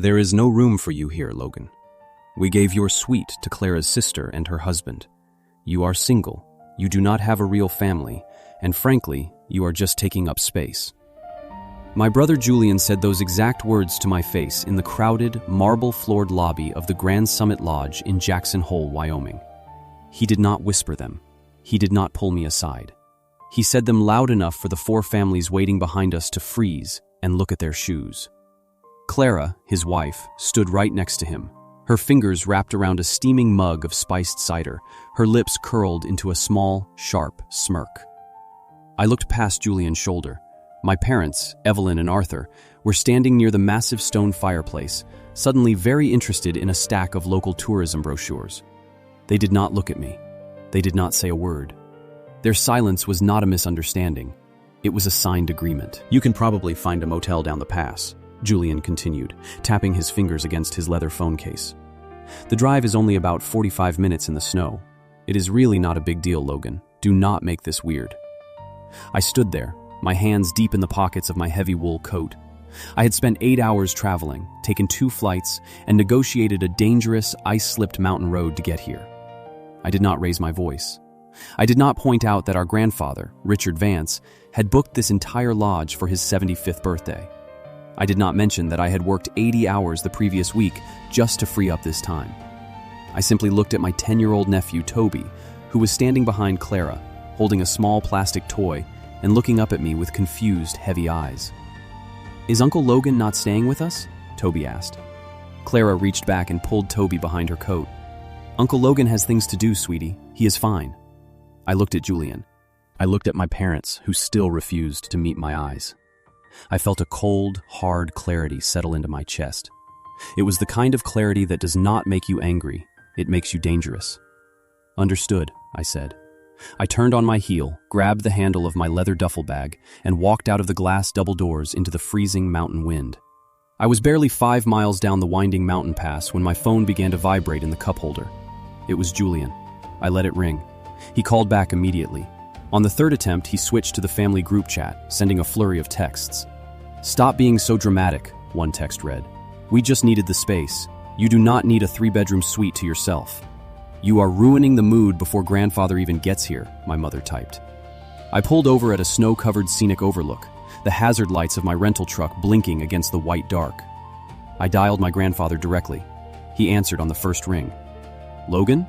There is no room for you here, Logan. We gave your suite to Clara's sister and her husband. You are single, you do not have a real family, and frankly, you are just taking up space. My brother Julian said those exact words to my face in the crowded, marble-floored lobby of the Grand Summit Lodge in Jackson Hole, Wyoming. He did not whisper them. He did not pull me aside. He said them loud enough for the 4 families waiting behind us to freeze and look at their shoes. Clara, his wife, stood right next to him, her fingers wrapped around a steaming mug of spiced cider, her lips curled into a small, sharp smirk. I looked past Julian's shoulder. My parents, Evelyn and Arthur, were standing near the massive stone fireplace, suddenly very interested in a stack of local tourism brochures. They did not look at me. They did not say a word. Their silence was not a misunderstanding. It was a signed agreement. You can probably find a motel down the pass, Julian continued, tapping his fingers against his leather phone case. The drive is only about 45 minutes in the snow. It is really not a big deal, Logan. Do not make this weird. I stood there, my hands deep in the pockets of my heavy wool coat. I had spent 8 hours traveling, taken 2 flights, and negotiated a dangerous, ice-slipped mountain road to get here. I did not raise my voice. I did not point out that our grandfather, Richard Vance, had booked this entire lodge for his 75th birthday. I did not mention that I had worked 80 hours the previous week just to free up this time. I simply looked at my 10-year-old nephew, Toby, who was standing behind Clara, holding a small plastic toy and looking up at me with confused, heavy eyes. "Is Uncle Logan not staying with us?" Toby asked. Clara reached back and pulled Toby behind her coat. "Uncle Logan has things to do, sweetie. He is fine." I looked at Julian. I looked at my parents, who still refused to meet my eyes. I felt a cold, hard clarity settle into my chest. It was the kind of clarity that does not make you angry, it makes you dangerous. "Understood," I said. I turned on my heel, grabbed the handle of my leather duffel bag, and walked out of the glass double doors into the freezing mountain wind. I was barely 5 miles down the winding mountain pass when my phone began to vibrate in the cup holder. It was Julian. I let it ring. He called back immediately. On the 3rd attempt, he switched to the family group chat, sending a flurry of texts. "Stop being so dramatic," one text read. "We just needed the space. You do not need a 3-bedroom suite to yourself." "You are ruining the mood before grandfather even gets here," my mother typed. I pulled over at a snow-covered scenic overlook, the hazard lights of my rental truck blinking against the white dark. I dialed my grandfather directly. He answered on the first ring. "Logan?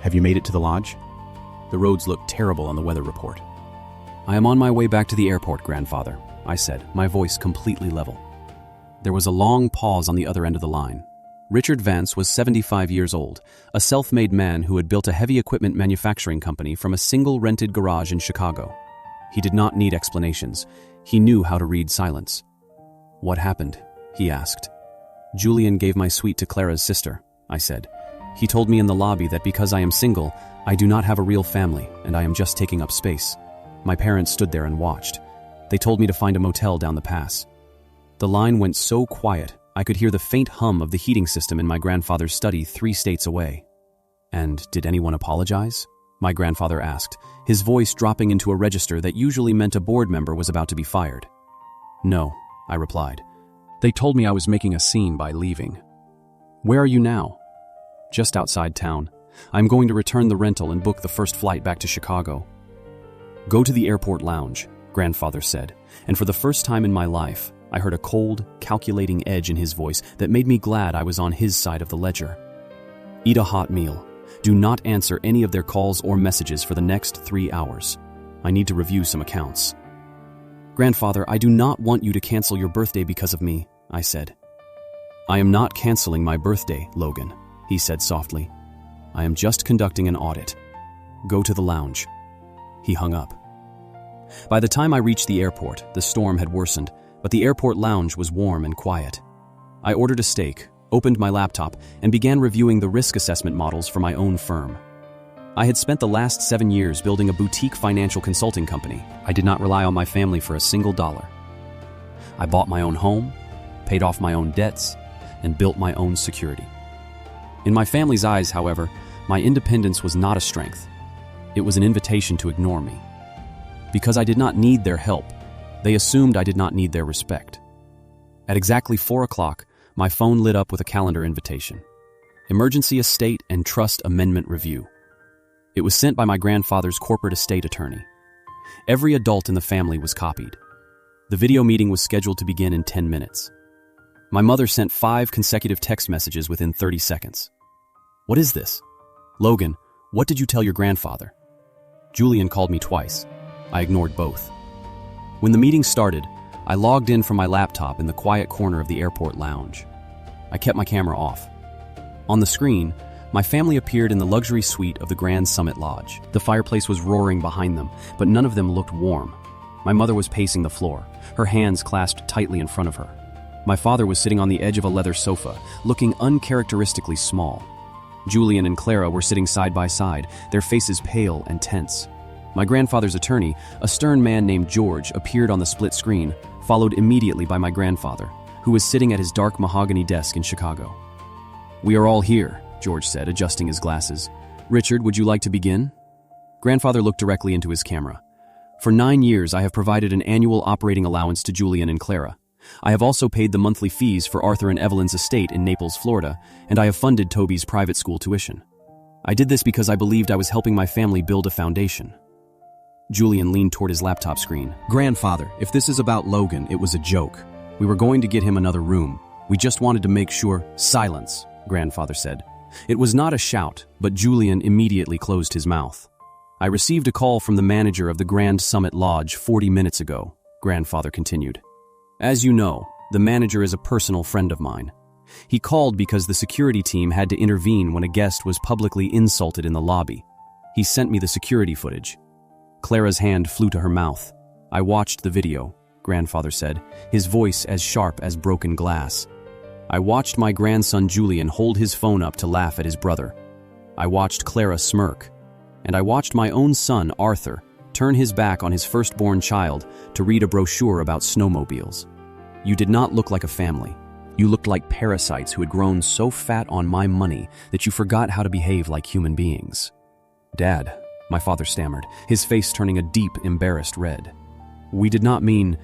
Have you made it to the lodge?" The roads looked terrible on the weather report. "I am on my way back to the airport, grandfather," I said, my voice completely level. There was a long pause on the other end of the line. Richard Vance was 75 years old, a self-made man who had built a heavy equipment manufacturing company from a single rented garage in Chicago. He did not need explanations. He knew how to read silence. "What happened?" he asked. "Julian gave my suite to Clara's sister," I said. "He told me in the lobby that because I am single, I do not have a real family, and I am just taking up space." My parents stood there and watched. They told me to find a motel down the pass. The line went so quiet, I could hear the faint hum of the heating system in my grandfather's study 3 states away. "And did anyone apologize?" my grandfather asked, his voice dropping into a register that usually meant a board member was about to be fired. "No," I replied. "They told me I was making a scene by leaving." "Where are you now?" "Just outside town. I'm going to return the rental and book the first flight back to Chicago." "Go to the airport lounge," grandfather said, and for the first time in my life, I heard a cold, calculating edge in his voice that made me glad I was on his side of the ledger. "Eat a hot meal. Do not answer any of their calls or messages for the next 3 hours. I need to review some accounts." "Grandfather, I do not want you to cancel your birthday because of me," I said. "I am not canceling my birthday, Logan," he said softly. "I am just conducting an audit. Go to the lounge." He hung up. By the time I reached the airport, the storm had worsened, but the airport lounge was warm and quiet. I ordered a steak, opened my laptop, and began reviewing the risk assessment models for my own firm. I had spent the last 7 years building a boutique financial consulting company. I did not rely on my family for a single dollar. I bought my own home, paid off my own debts, and built my own security. In my family's eyes, however, my independence was not a strength. It was an invitation to ignore me. Because I did not need their help, they assumed I did not need their respect. At exactly 4 o'clock, My phone lit up with a calendar invitation. Emergency Estate and Trust Amendment Review. It was sent by my grandfather's corporate estate attorney. Every adult in the family was copied. The video meeting was scheduled to begin in 10 minutes. My mother sent 5 consecutive text messages within 30 seconds. What is this? Logan, what did you tell your grandfather? Julian called me twice. I ignored both. When the meeting started, I logged in from my laptop in the quiet corner of the airport lounge. I kept my camera off. On the screen, my family appeared in the luxury suite of the Grand Summit Lodge. The fireplace was roaring behind them, but none of them looked warm. My mother was pacing the floor, her hands clasped tightly in front of her. My father was sitting on the edge of a leather sofa, looking uncharacteristically small. Julian and Clara were sitting side by side, their faces pale and tense. My grandfather's attorney, a stern man named George, appeared on the split screen, followed immediately by my grandfather, who was sitting at his dark mahogany desk in Chicago. "We are all here," George said, adjusting his glasses. "Richard, would you like to begin?" Grandfather looked directly into his camera. "For 9 years, I have provided an annual operating allowance to Julian and Clara. I have also paid the monthly fees for Arthur and Evelyn's estate in Naples, Florida, and I have funded Toby's private school tuition. I did this because I believed I was helping my family build a foundation." Julian leaned toward his laptop screen. "Grandfather, if this is about Logan, it was a joke. We were going to get him another room. We just wanted to make sure—" "Silence," Grandfather said. It was not a shout, but Julian immediately closed his mouth. "I received a call from the manager of the Grand Summit Lodge 40 minutes ago," Grandfather continued. "As you know, the manager is a personal friend of mine. He called because the security team had to intervene when a guest was publicly insulted in the lobby. He sent me the security footage." Clara's hand flew to her mouth. "I watched the video," Grandfather said, his voice as sharp as broken glass. "I watched my grandson Julian hold his phone up to laugh at his brother. I watched Clara smirk. And I watched my own son, Arthur, turn his back on his firstborn child to read a brochure about snowmobiles. You did not look like a family. You looked like parasites who had grown so fat on my money that you forgot how to behave like human beings." "Dad," my father stammered, his face turning a deep, embarrassed red. "We did not mean—"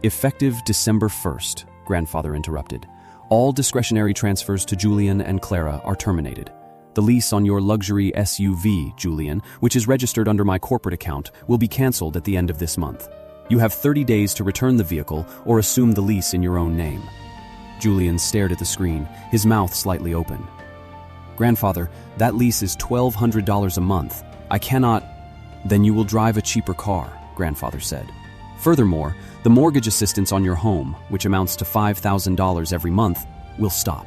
"Effective December 1st, Grandfather interrupted. "All discretionary transfers to Julian and Clara are terminated. The lease on your luxury SUV, Julian, which is registered under my corporate account, will be canceled at the end of this month. You have 30 days to return the vehicle or assume the lease in your own name." Julian stared at the screen, his mouth slightly open. "Grandfather, that lease is $1,200 a month. I cannot—" "Then you will drive a cheaper car," Grandfather said. "Furthermore, the mortgage assistance on your home, which amounts to $5,000 every month, will stop.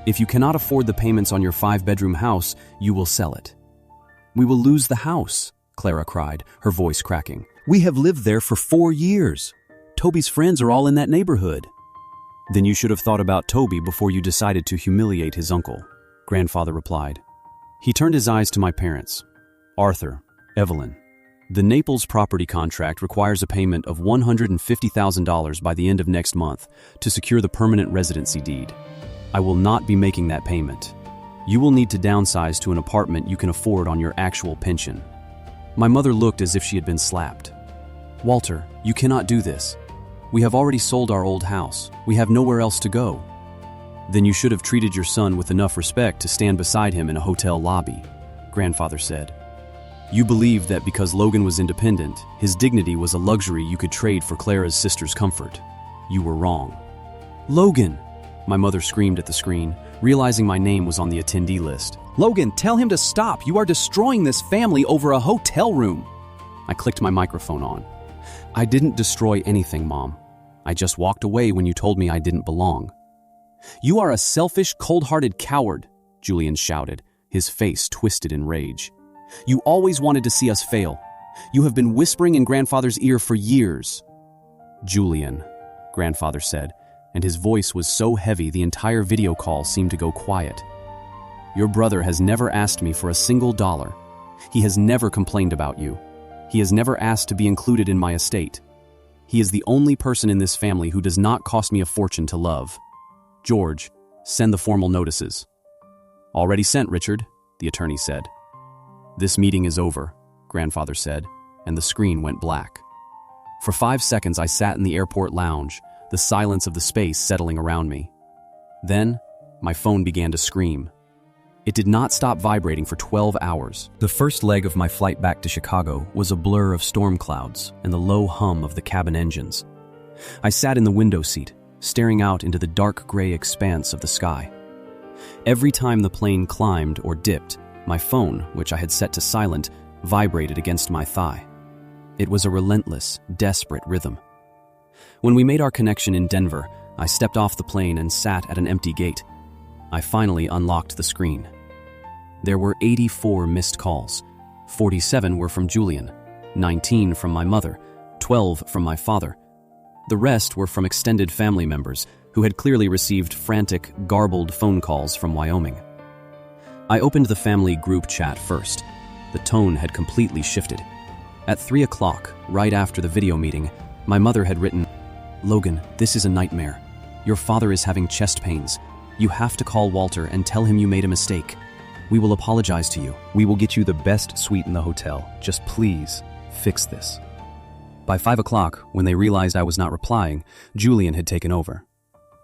If you cannot afford the payments on your 5-bedroom house, you will sell it." "We will lose the house," Clara cried, her voice cracking. "We have lived there for 4 years. Toby's friends are all in that neighborhood." "Then you should have thought about Toby before you decided to humiliate his uncle," Grandfather replied. He turned his eyes to my parents. "Arthur, Evelyn, the Naples property contract requires a payment of $150,000 by the end of next month to secure the permanent residency deed. I will not be making that payment. You will need to downsize to an apartment you can afford on your actual pension." My mother looked as if she had been slapped. "Walter, you cannot do this. We have already sold our old house. We have nowhere else to go." "Then you should have treated your son with enough respect to stand beside him in a hotel lobby," Grandfather said. "You believed that because Logan was independent, his dignity was a luxury you could trade for Clara's sister's comfort. You were wrong." "Logan!" My mother screamed at the screen, realizing my name was on the attendee list. "Logan, tell him to stop! You are destroying this family over a hotel room!" I clicked my microphone on. "I didn't destroy anything, Mom. I just walked away when you told me I didn't belong." "You are a selfish, cold-hearted coward," Julian shouted, his face twisted in rage. "You always wanted to see us fail. You have been whispering in Grandfather's ear for years." "Julian," Grandfather said, and his voice was so heavy the entire video call seemed to go quiet. "Your brother has never asked me for a single dollar. He has never complained about you. He has never asked to be included in my estate. He is the only person in this family who does not cost me a fortune to love. George, send the formal notices." "Already sent, Richard," the attorney said. "This meeting is over," Grandfather said, and the screen went black. For 5 seconds I sat in the airport lounge, the silence of the space settling around me. Then, my phone began to scream. It did not stop vibrating for 12 hours. The first leg of my flight back to Chicago was a blur of storm clouds and the low hum of the cabin engines. I sat in the window seat, staring out into the dark gray expanse of the sky. Every time the plane climbed or dipped, my phone, which I had set to silent, vibrated against my thigh. It was a relentless, desperate rhythm. When we made our connection in Denver, I stepped off the plane and sat at an empty gate. I finally unlocked the screen. There were 84 missed calls. 47 were from Julian, 19 from my mother, 12 from my father. The rest were from extended family members who had clearly received frantic, garbled phone calls from Wyoming. I opened the family group chat first. The tone had completely shifted. At 3 o'clock, right after the video meeting, my mother had written, "Logan, this is a nightmare. Your father is having chest pains. You have to call Walter and tell him you made a mistake. We will apologize to you. We will get you the best suite in the hotel. Just please, fix this." By 5 o'clock, when they realized I was not replying, Julian had taken over.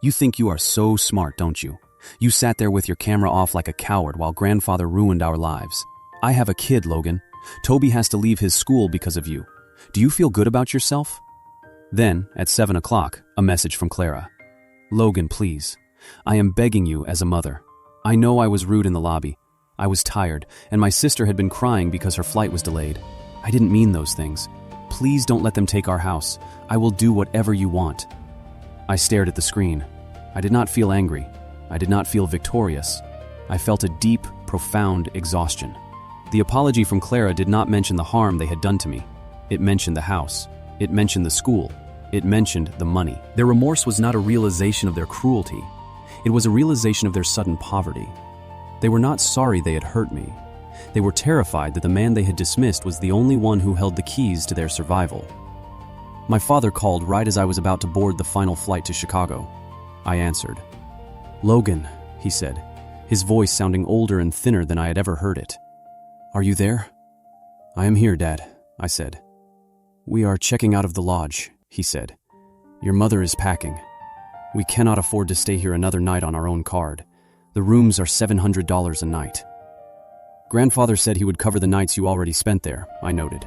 "You think you are so smart, don't you? You sat there with your camera off like a coward while grandfather ruined our lives. I have a kid, Logan. Toby has to leave his school because of you. Do you feel good about yourself?" Then, at 7 o'clock, a message from Clara. "Logan, please. I am begging you as a mother. I know I was rude in the lobby. I was tired, and my sister had been crying because her flight was delayed. I didn't mean those things. Please don't let them take our house. I will do whatever you want." I stared at the screen. I did not feel angry. I did not feel victorious. I felt a deep, profound exhaustion. The apology from Clara did not mention the harm they had done to me. It mentioned the house. It mentioned the school. It mentioned the money. Their remorse was not a realization of their cruelty. It was a realization of their sudden poverty. They were not sorry they had hurt me. They were terrified that the man they had dismissed was the only one who held the keys to their survival. My father called right as I was about to board the final flight to Chicago. I answered. "Logan," he said, his voice sounding older and thinner than I had ever heard it. "Are you there?" "I am here, Dad," I said. "We are checking out of the lodge," he said. "Your mother is packing. We cannot afford to stay here another night on our own card. The rooms are $700 a night." "Grandfather said he would cover the nights you already spent there," I noted.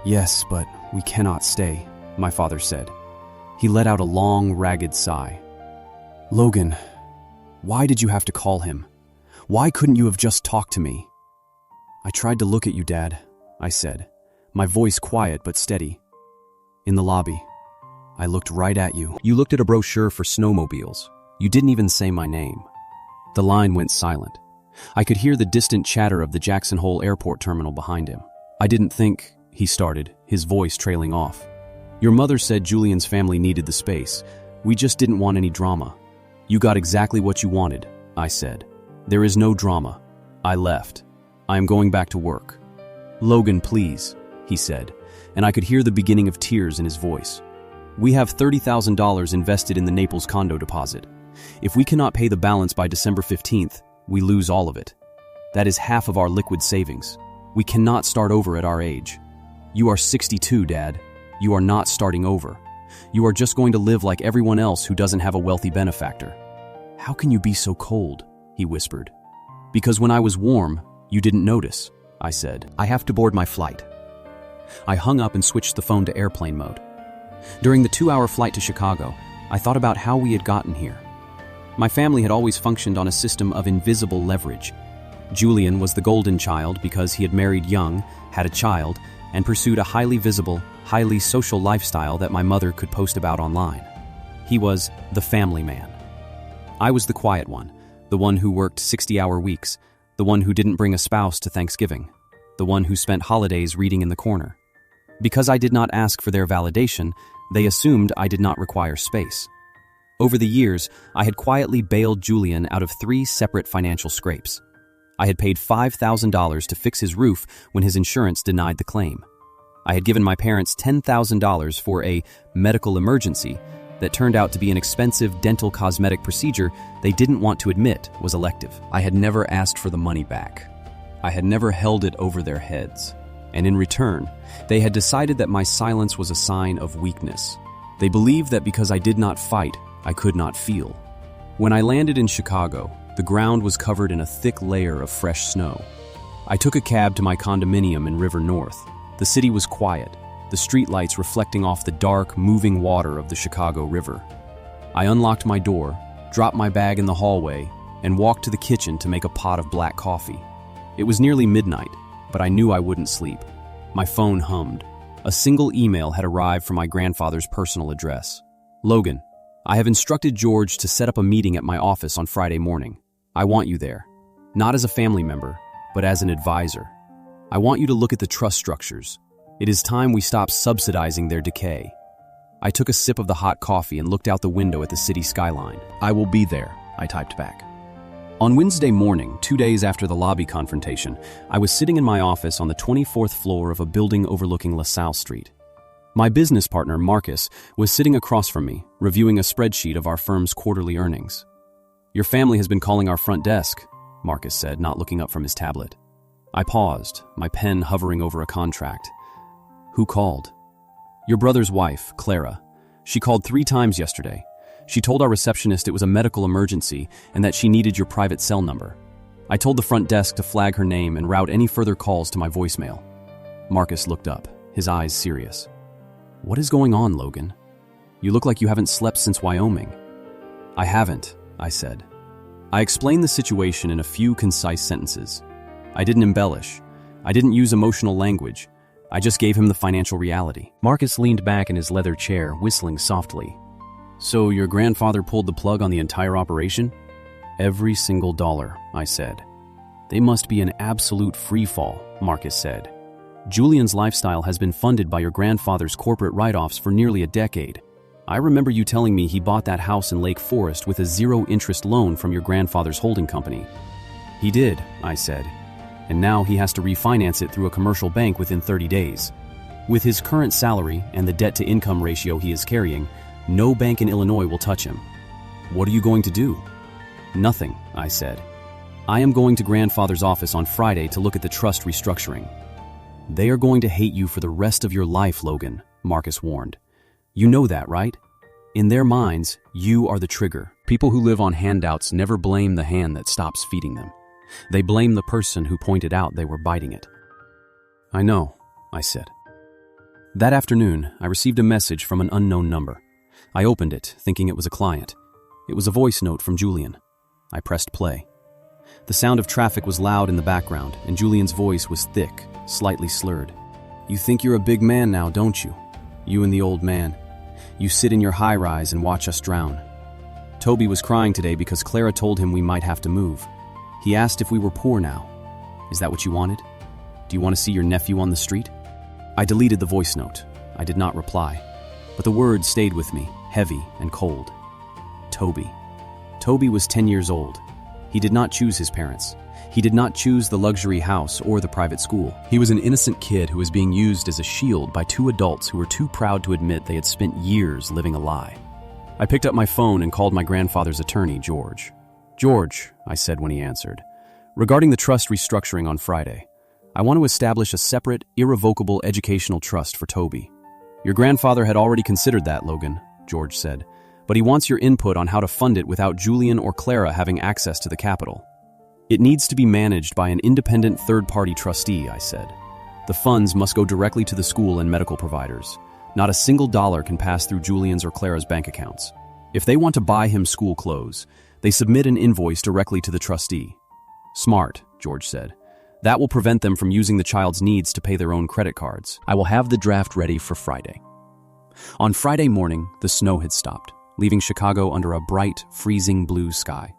"Yes, but we cannot stay," my father said. He let out a long, ragged sigh. "Logan, why did you have to call him? Why couldn't you have just talked to me?" "I tried to look at you, Dad," I said, my voice quiet but steady. "In the lobby. I looked right at you. You looked at a brochure for snowmobiles. You didn't even say my name." The line went silent. I could hear the distant chatter of the Jackson Hole Airport terminal behind him. "I didn't think," he started, his voice trailing off. "Your mother said Julian's family needed the space. We just didn't want any drama." "You got exactly what you wanted," I said. "There is no drama." I left. "I am going back to work." "Logan, please," he said, and I could hear the beginning of tears in his voice. "We have $30,000 invested in the Naples condo deposit. If we cannot pay the balance by December 15th, we lose all of it. That is half of our liquid savings. We cannot start over at our age. You are 62, Dad. You are not starting over. You are just going to live like everyone else who doesn't have a wealthy benefactor." "How can you be so cold?" he whispered. "Because when I was warm, you didn't notice," I said. "I have to board my flight." I hung up and switched the phone to airplane mode. During the 2-hour flight to Chicago, I thought about how we had gotten here. My family had always functioned on a system of invisible leverage. Julian was the golden child because he had married young, had a child, and pursued a highly visible, highly social lifestyle that my mother could post about online. He was the family man. I was the quiet one, the one who worked 60-hour weeks, the one who didn't bring a spouse to Thanksgiving, the one who spent holidays reading in the corner. Because I did not ask for their validation, they assumed I did not require space. Over the years, I had quietly bailed Julian out of 3 separate financial scrapes. I had paid $5,000 to fix his roof when his insurance denied the claim. I had given my parents $10,000 for a medical emergency that turned out to be an expensive dental cosmetic procedure they didn't want to admit was elective. I had never asked for the money back. I had never held it over their heads. And in return, they had decided that my silence was a sign of weakness. They believed that because I did not fight, I could not feel. When I landed in Chicago, the ground was covered in a thick layer of fresh snow. I took a cab to my condominium in River North. The city was quiet, the streetlights reflecting off the dark, moving water of the Chicago River. I unlocked my door, dropped my bag in the hallway, and walked to the kitchen to make a pot of black coffee. It was nearly midnight, but I knew I wouldn't sleep. My phone hummed. A single email had arrived from my grandfather's personal address. Logan, I have instructed George to set up a meeting at my office on Friday morning. I want you there. Not as a family member, but as an advisor. I want you to look at the trust structures. It is time we stop subsidizing their decay. I took a sip of the hot coffee and looked out the window at the city skyline. I will be there, I typed back. On Wednesday morning, 2 days after the lobby confrontation, I was sitting in my office on the 24th floor of a building overlooking LaSalle Street. My business partner, Marcus, was sitting across from me, reviewing a spreadsheet of our firm's quarterly earnings. Your family has been calling our front desk, Marcus said, not looking up from his tablet. I paused, my pen hovering over a contract. Who called? Your brother's wife, Clara. She called 3 times yesterday. She told our receptionist it was a medical emergency and that she needed your private cell number. I told the front desk to flag her name and route any further calls to my voicemail. Marcus looked up, his eyes serious. What is going on, Logan? You look like you haven't slept since Wyoming. I haven't, I said. I explained the situation in a few concise sentences. I didn't embellish. I didn't use emotional language. I just gave him the financial reality. Marcus leaned back in his leather chair, whistling softly. So your grandfather pulled the plug on the entire operation? Every single dollar, I said. They must be an absolute freefall, Marcus said. Julian's lifestyle has been funded by your grandfather's corporate write-offs for nearly a decade. I remember you telling me he bought that house in Lake Forest with a zero-interest loan from your grandfather's holding company. He did, I said, and now he has to refinance it through a commercial bank within 30 days. With his current salary and the debt-to-income ratio he is carrying, no bank in Illinois will touch him. What are you going to do? Nothing, I said. I am going to grandfather's office on Friday to look at the trust restructuring. They are going to hate you for the rest of your life, Logan, Marcus warned. You know that, right? In their minds, you are the trigger. People who live on handouts never blame the hand that stops feeding them. They blame the person who pointed out they were biting it. I know, I said. That afternoon, I received a message from an unknown number. I opened it, thinking it was a client. It was a voice note from Julian. I pressed play. The sound of traffic was loud in the background, and Julian's voice was thick, slightly slurred. You think you're a big man now, don't you? You and the old man. You sit in your high-rise and watch us drown. Toby was crying today because Clara told him we might have to move. He asked if we were poor now. Is that what you wanted? Do you want to see your nephew on the street? I deleted the voice note. I did not reply. But the words stayed with me, heavy and cold. Toby. Toby was 10 years old. He did not choose his parents. He did not choose the luxury house or the private school. He was an innocent kid who was being used as a shield by 2 adults who were too proud to admit they had spent years living a lie. I picked up my phone and called my grandfather's attorney, George. George, I said when he answered, regarding the trust restructuring on Friday, I want to establish a separate, irrevocable educational trust for Toby. Your grandfather had already considered that, Logan, George said, but he wants your input on how to fund it without Julian or Clara having access to the capital. It needs to be managed by an independent third-party trustee, I said. The funds must go directly to the school and medical providers. Not a single dollar can pass through Julian's or Clara's bank accounts. If they want to buy him school clothes, they submit an invoice directly to the trustee. Smart, George said. That will prevent them from using the child's needs to pay their own credit cards. I will have the draft ready for Friday. On Friday morning, the snow had stopped, leaving Chicago under a bright, freezing blue sky.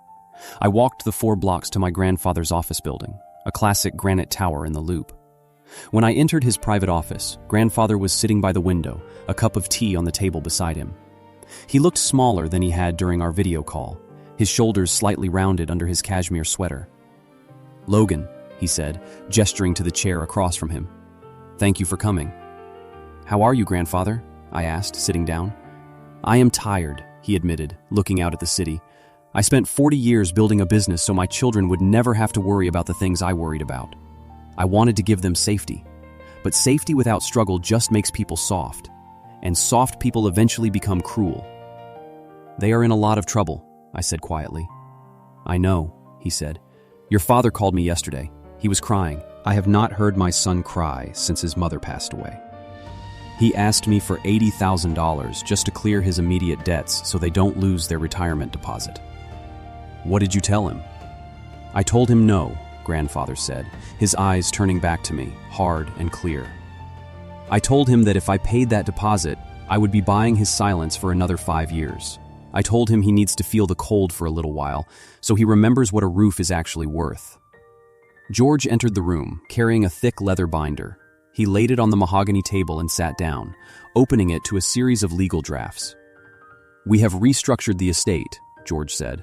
I walked the 4 blocks to my grandfather's office building, a classic granite tower in the Loop. When I entered his private office, grandfather was sitting by the window, a cup of tea on the table beside him. He looked smaller than he had during our video call, his shoulders slightly rounded under his cashmere sweater. Logan, he said, gesturing to the chair across from him. Thank you for coming. How are you, grandfather? I asked, sitting down. I am tired, he admitted, looking out at the city. I spent 40 years building a business so my children would never have to worry about the things I worried about. I wanted to give them safety. But safety without struggle just makes people soft. And soft people eventually become cruel. They are in a lot of trouble, I said quietly. I know, he said. Your father called me yesterday. He was crying. I have not heard my son cry since his mother passed away. He asked me for $80,000 just to clear his immediate debts so they don't lose their retirement deposit. What did you tell him? I told him no, grandfather said, his eyes turning back to me, hard and clear. I told him that if I paid that deposit, I would be buying his silence for another 5 years. I told him he needs to feel the cold for a little while, so he remembers what a roof is actually worth. George entered the room, carrying a thick leather binder. He laid it on the mahogany table and sat down, opening it to a series of legal drafts. We have restructured the estate, George said.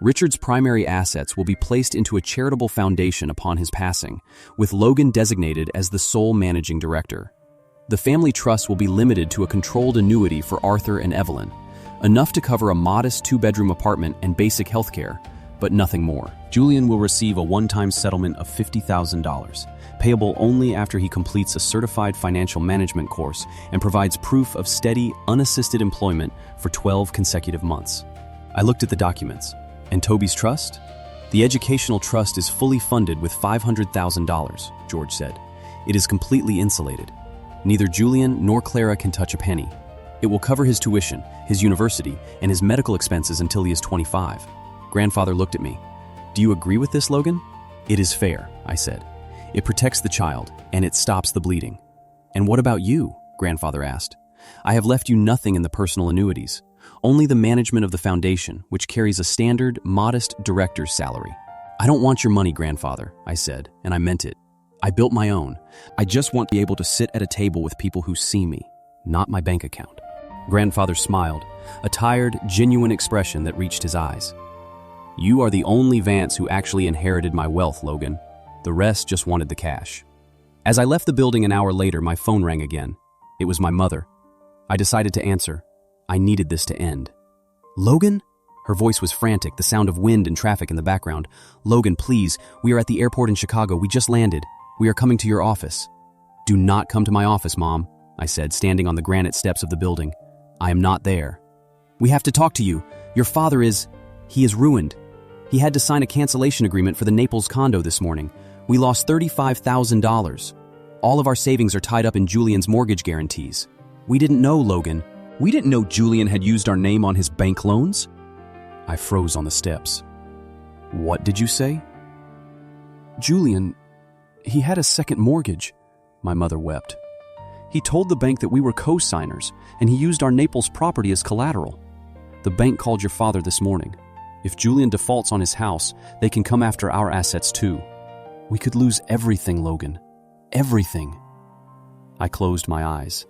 Richard's primary assets will be placed into a charitable foundation upon his passing, with Logan designated as the sole managing director. The family trust will be limited to a controlled annuity for Arthur and Evelyn, enough to cover a modest 2-bedroom apartment and basic health care, but nothing more. Julian will receive a one-time settlement of $50,000, payable only after he completes a certified financial management course and provides proof of steady, unassisted employment for 12 consecutive months. I looked at the documents. And Toby's trust? The educational trust is fully funded with $500,000, George said. It is completely insulated. Neither Julian nor Clara can touch a penny. It will cover his tuition, his university, and his medical expenses until he is 25. Grandfather looked at me. Do you agree with this, Logan? It is fair, I said. It protects the child, and it stops the bleeding. And what about you? Grandfather asked. I have left you nothing in the personal annuities, only the management of the foundation, which carries a standard, modest director's salary. I don't want your money, Grandfather, I said, and I meant it. I built my own. I just want to be able to sit at a table with people who see me, not my bank account. Grandfather smiled, a tired, genuine expression that reached his eyes. You are the only Vance who actually inherited my wealth, Logan. The rest just wanted the cash. As I left the building an hour later, my phone rang again. It was my mother. I decided to answer. I needed this to end. Logan? Her voice was frantic, the sound of wind and traffic in the background. Logan, please, we are at the airport in Chicago. We just landed. We are coming to your office. Do not come to my office, Mom, I said, standing on the granite steps of the building. I am not there. We have to talk to you. Your father he is ruined. He had to sign a cancellation agreement for the Naples condo this morning. We lost $35,000. All of our savings are tied up in Julian's mortgage guarantees. We didn't know, Logan. We didn't know Julian had used our name on his bank loans. I froze on the steps. What did you say? Julian, he had a second mortgage, my mother wept. He told the bank that we were co-signers, and he used our Naples property as collateral. The bank called your father this morning. If Julian defaults on his house, they can come after our assets too. We could lose everything, Logan. Everything. I closed my eyes.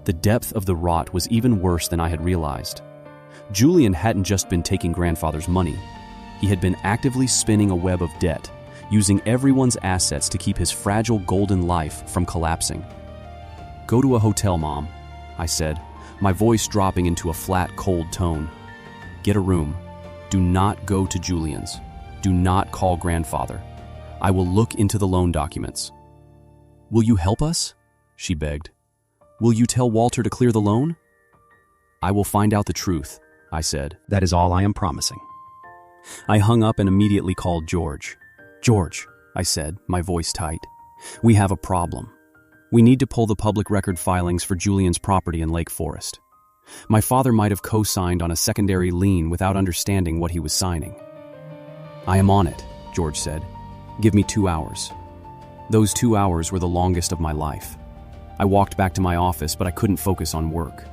The depth of the rot was even worse than I had realized. Julian hadn't just been taking Grandfather's money. He had been actively spinning a web of debt, using everyone's assets to keep his fragile golden life from collapsing. Go to a hotel, Mom, I said, my voice dropping into a flat, cold tone. Get a room. Do not go to Julian's. Do not call Grandfather. I will look into the loan documents. Will you help us? She begged. Will you tell Walter to clear the loan? I will find out the truth, I said. That is all I am promising. I hung up and immediately called George. George, I said, my voice tight. We have a problem. We need to pull the public record filings for Julian's property in Lake Forest. My father might have co-signed on a secondary lien without understanding what he was signing. I am on it, George said. Give me 2 hours. Those 2 hours were the longest of my life. I walked back to my office, but I couldn't focus on work.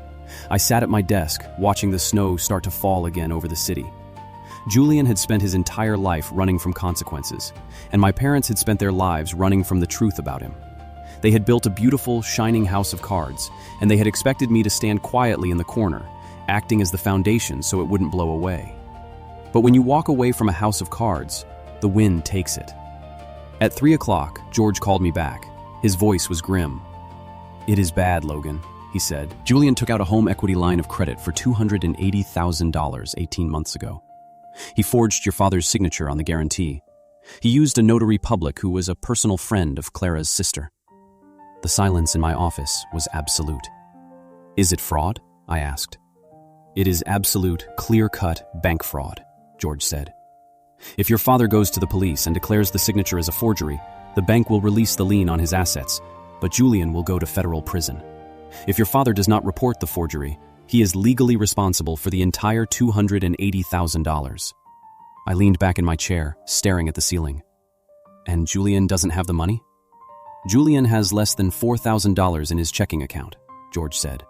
I sat at my desk, watching the snow start to fall again over the city. Julian had spent his entire life running from consequences, and my parents had spent their lives running from the truth about him. They had built a beautiful, shining house of cards, and they had expected me to stand quietly in the corner, acting as the foundation so it wouldn't blow away. But when you walk away from a house of cards, the wind takes it. At 3 o'clock, George called me back. His voice was grim. It is bad, Logan, he said. Julian took out a home equity line of credit for $280,000 18 months ago. He forged your father's signature on the guarantee. He used a notary public who was a personal friend of Clara's sister. The silence in my office was absolute. Is it fraud? I asked. It is absolute, clear-cut bank fraud, George said. If your father goes to the police and declares the signature as a forgery, the bank will release the lien on his assets, but Julian will go to federal prison. If your father does not report the forgery, he is legally responsible for the entire $280,000. I leaned back in my chair, staring at the ceiling. And Julian doesn't have the money? Julian has less than $4,000 in his checking account, George said.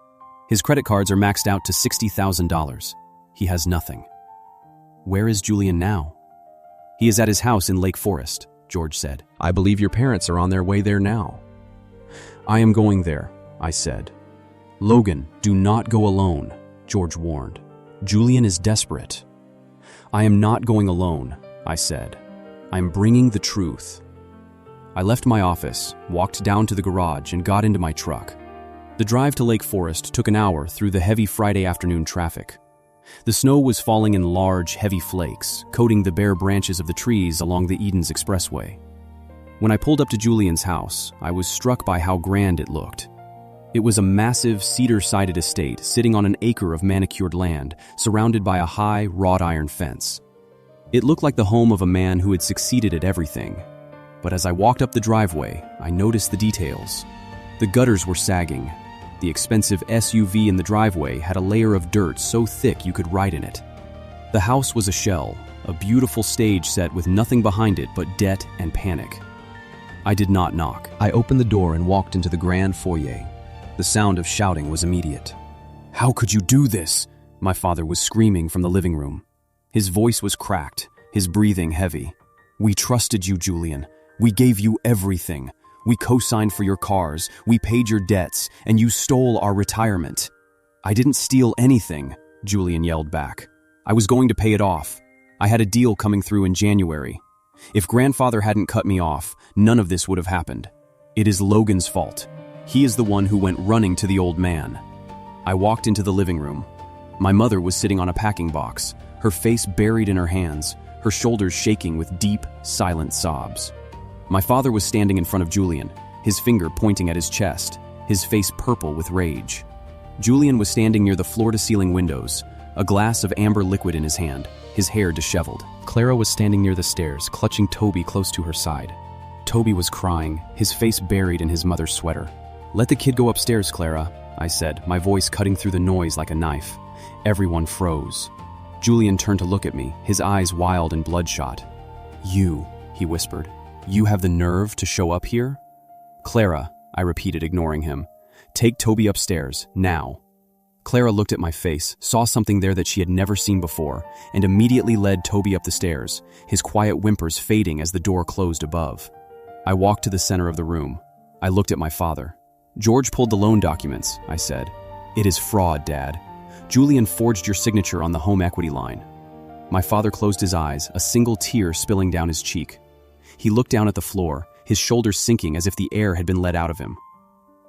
His credit cards are maxed out to $60,000. He has nothing. Where is Julian now? He is at his house in Lake Forest, George said. I believe your parents are on their way there now. I am going there, I said. Logan, do not go alone, George warned. Julian is desperate. I am not going alone, I said. I am bringing the truth. I left my office, walked down to the garage, and got into my truck. The drive to Lake Forest took an hour through the heavy Friday afternoon traffic. The snow was falling in large, heavy flakes, coating the bare branches of the trees along the Edens Expressway. When I pulled up to Julian's house, I was struck by how grand it looked. It was a massive cedar-sided estate sitting on an acre of manicured land, surrounded by a high, wrought iron fence. It looked like the home of a man who had succeeded at everything. But as I walked up the driveway, I noticed the details. The gutters were sagging. The expensive SUV in the driveway had a layer of dirt so thick you could ride in it. The house was a shell, a beautiful stage set with nothing behind it but debt and panic. I did not knock. I opened the door and walked into the grand foyer. The sound of shouting was immediate. "How could you do this?" My father was screaming from the living room. His voice was cracked, his breathing heavy. "We trusted you, Julian. We gave you everything. We co-signed for your cars, we paid your debts, and you stole our retirement." "I didn't steal anything," Julian yelled back. "I was going to pay it off. I had a deal coming through in January. If grandfather hadn't cut me off, none of this would have happened. It is Logan's fault. He is the one who went running to the old man." I walked into the living room. My mother was sitting on a packing box, her face buried in her hands, her shoulders shaking with deep, silent sobs. My father was standing in front of Julian, his finger pointing at his chest, his face purple with rage. Julian was standing near the floor-to-ceiling windows, a glass of amber liquid in his hand, his hair disheveled. Clara was standing near the stairs, clutching Toby close to her side. Toby was crying, his face buried in his mother's sweater. "Let the kid go upstairs, Clara," I said, my voice cutting through the noise like a knife. Everyone froze. Julian turned to look at me, his eyes wild and bloodshot. "You," he whispered. "You have the nerve to show up here?" "Clara," I repeated, ignoring him. "Take Toby upstairs, now." Clara looked at my face, saw something there that she had never seen before, and immediately led Toby up the stairs, his quiet whimpers fading as the door closed above. I walked to the center of the room. I looked at my father. "George pulled the loan documents," I said. "It is fraud, Dad. Julian forged your signature on the home equity line." My father closed his eyes, a single tear spilling down his cheek. He looked down at the floor, his shoulders sinking as if the air had been let out of him.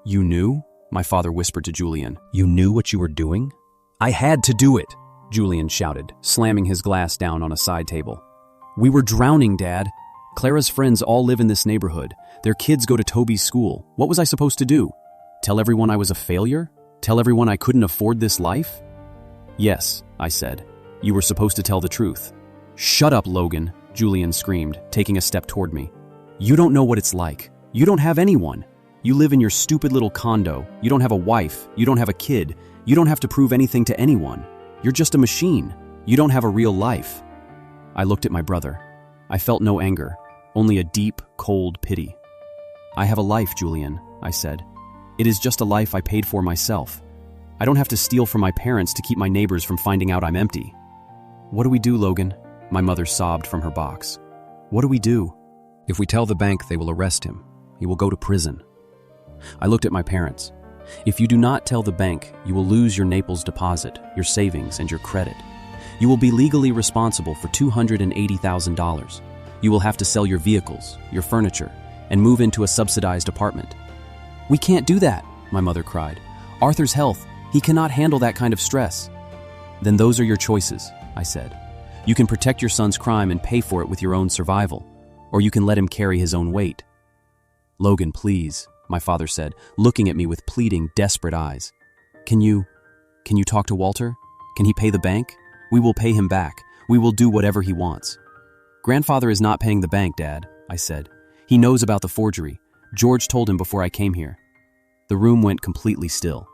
"You knew?" my father whispered to Julian. "You knew what you were doing?" "I had to do it," Julian shouted, slamming his glass down on a side table. "We were drowning, Dad. Clara's friends all live in this neighborhood. Their kids go to Toby's school. What was I supposed to do? Tell everyone I was a failure? Tell everyone I couldn't afford this life?" "Yes," I said. "You were supposed to tell the truth." "Shut up, Logan," Julian screamed, taking a step toward me. "You don't know what it's like. You don't have anyone. You live in your stupid little condo. You don't have a wife. You don't have a kid. You don't have to prove anything to anyone. You're just a machine. You don't have a real life." I looked at my brother. I felt no anger, only a deep, cold pity. "I have a life, Julian," I said. "It is just a life I paid for myself. I don't have to steal from my parents to keep my neighbors from finding out I'm empty." "What do we do, Logan?" My mother sobbed from her box. "What do we do?" "If we tell the bank, they will arrest him. He will go to prison." I looked at my parents. "If you do not tell the bank, you will lose your Naples deposit, your savings, and your credit. You will be legally responsible for $280,000. You will have to sell your vehicles, your furniture, and move into a subsidized apartment." "We can't do that," my mother cried. "Arthur's health, he cannot handle that kind of stress." "Then those are your choices," I said. "You can protect your son's crime and pay for it with your own survival, or you can let him carry his own weight." "Logan, please," my father said, looking at me with pleading, desperate eyes. Can you talk to Walter? Can he pay the bank? We will pay him back. We will do whatever he wants." "Grandfather is not paying the bank, Dad," I said. "He knows about the forgery. George told him before I came here." The room went completely still.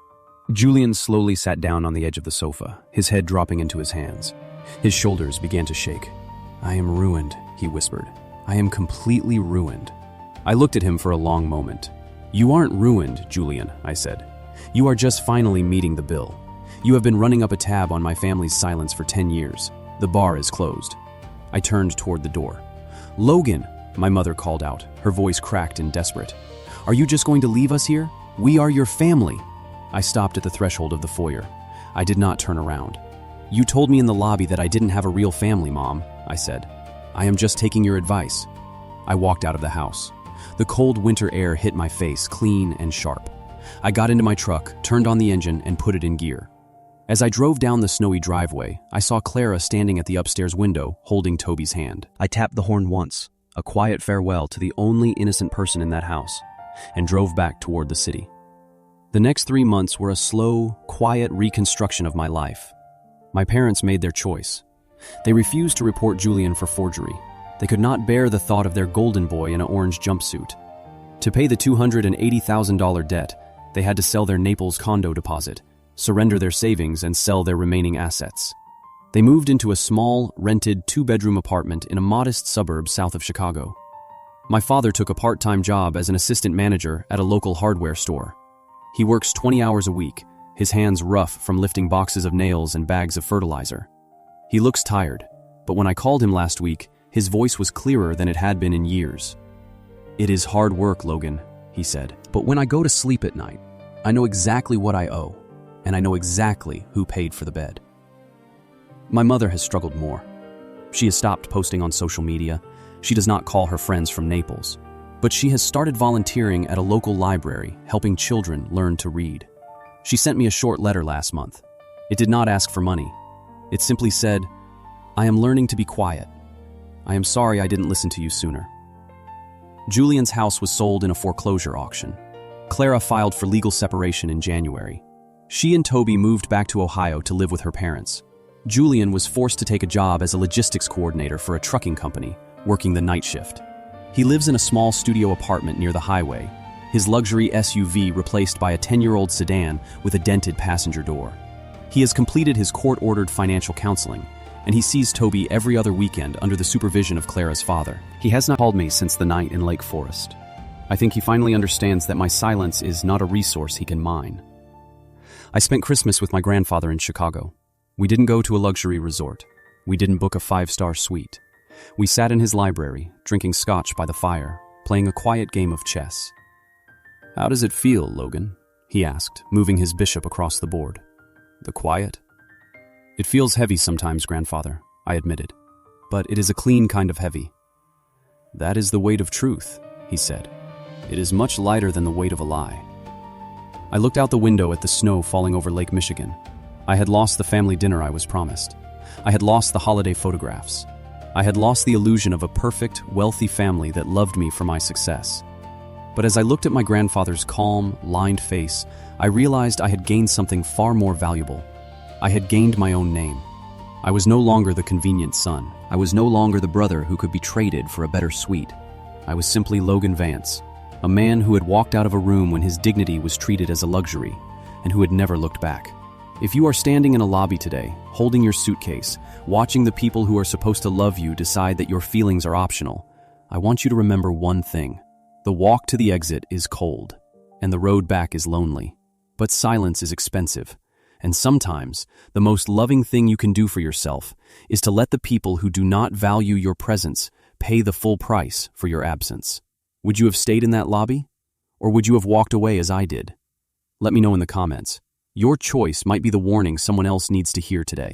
Julian slowly sat down on the edge of the sofa, his head dropping into his hands. His shoulders began to shake. "I am ruined," he whispered. "I am completely ruined." I looked at him for a long moment. "You aren't ruined, Julian," I said. "You are just finally meeting the bill. You have been running up a tab on my family's silence for 10 years. The bar is closed." I turned toward the door. "Logan," my mother called out, her voice cracked and desperate. "Are you just going to leave us here? We are your family." I stopped at the threshold of the foyer. I did not turn around. "You told me in the lobby that I didn't have a real family, Mom," I said. "I am just taking your advice." I walked out of the house. The cold winter air hit my face, clean and sharp. I got into my truck, turned on the engine, and put it in gear. As I drove down the snowy driveway, I saw Clara standing at the upstairs window, holding Toby's hand. I tapped the horn once, a quiet farewell to the only innocent person in that house, and drove back toward the city. The next 3 months were a slow, quiet reconstruction of my life. My parents made their choice. They refused to report Julian for forgery. They could not bear the thought of their golden boy in an orange jumpsuit. To pay the $280,000 debt, they had to sell their Naples condo deposit, surrender their savings, and sell their remaining assets. They moved into a small, rented 2-bedroom apartment in a modest suburb south of Chicago. My father took a part-time job as an assistant manager at a local hardware store. He works 20 hours a week, his hands rough from lifting boxes of nails and bags of fertilizer. He looks tired, but when I called him last week, his voice was clearer than it had been in years. "It is hard work, Logan," he said, "but when I go to sleep at night, I know exactly what I owe, and I know exactly who paid for the bed." My mother has struggled more. She has stopped posting on social media. She does not call her friends from Naples. But she has started volunteering at a local library, helping children learn to read. She sent me a short letter last month. It did not ask for money. It simply said, "I am learning to be quiet. I am sorry I didn't listen to you sooner." Julian's house was sold in a foreclosure auction. Clara filed for legal separation in January. She and Toby moved back to Ohio to live with her parents. Julian was forced to take a job as a logistics coordinator for a trucking company, working the night shift. He lives in a small studio apartment near the highway, his luxury SUV replaced by a 10-year-old sedan with a dented passenger door. He has completed his court-ordered financial counseling, and he sees Toby every other weekend under the supervision of Clara's father. He has not called me since the night in Lake Forest. I think he finally understands that my silence is not a resource he can mine. I spent Christmas with my grandfather in Chicago. We didn't go to a luxury resort. We didn't book a 5-star suite. We sat in his library, drinking scotch by the fire, playing a quiet game of chess. "How does it feel, Logan?" he asked, moving his bishop across the board. "The quiet?" "It feels heavy sometimes, grandfather," I admitted, "but it is a clean kind of heavy." "That is the weight of truth," he said. "It is much lighter than the weight of a lie." I looked out the window at the snow falling over Lake Michigan. I had lost the family dinner I was promised. I had lost the holiday photographs. I had lost the illusion of a perfect, wealthy family that loved me for my success. But as I looked at my grandfather's calm, lined face, I realized I had gained something far more valuable. I had gained my own name. I was no longer the convenient son. I was no longer the brother who could be traded for a better suite. I was simply Logan Vance, a man who had walked out of a room when his dignity was treated as a luxury, and who had never looked back. If you are standing in a lobby today, holding your suitcase, watching the people who are supposed to love you decide that your feelings are optional, I want you to remember one thing. The walk to the exit is cold, and the road back is lonely. But silence is expensive, and sometimes the most loving thing you can do for yourself is to let the people who do not value your presence pay the full price for your absence. Would you have stayed in that lobby? Or would you have walked away as I did? Let me know in the comments. Your choice might be the warning someone else needs to hear today.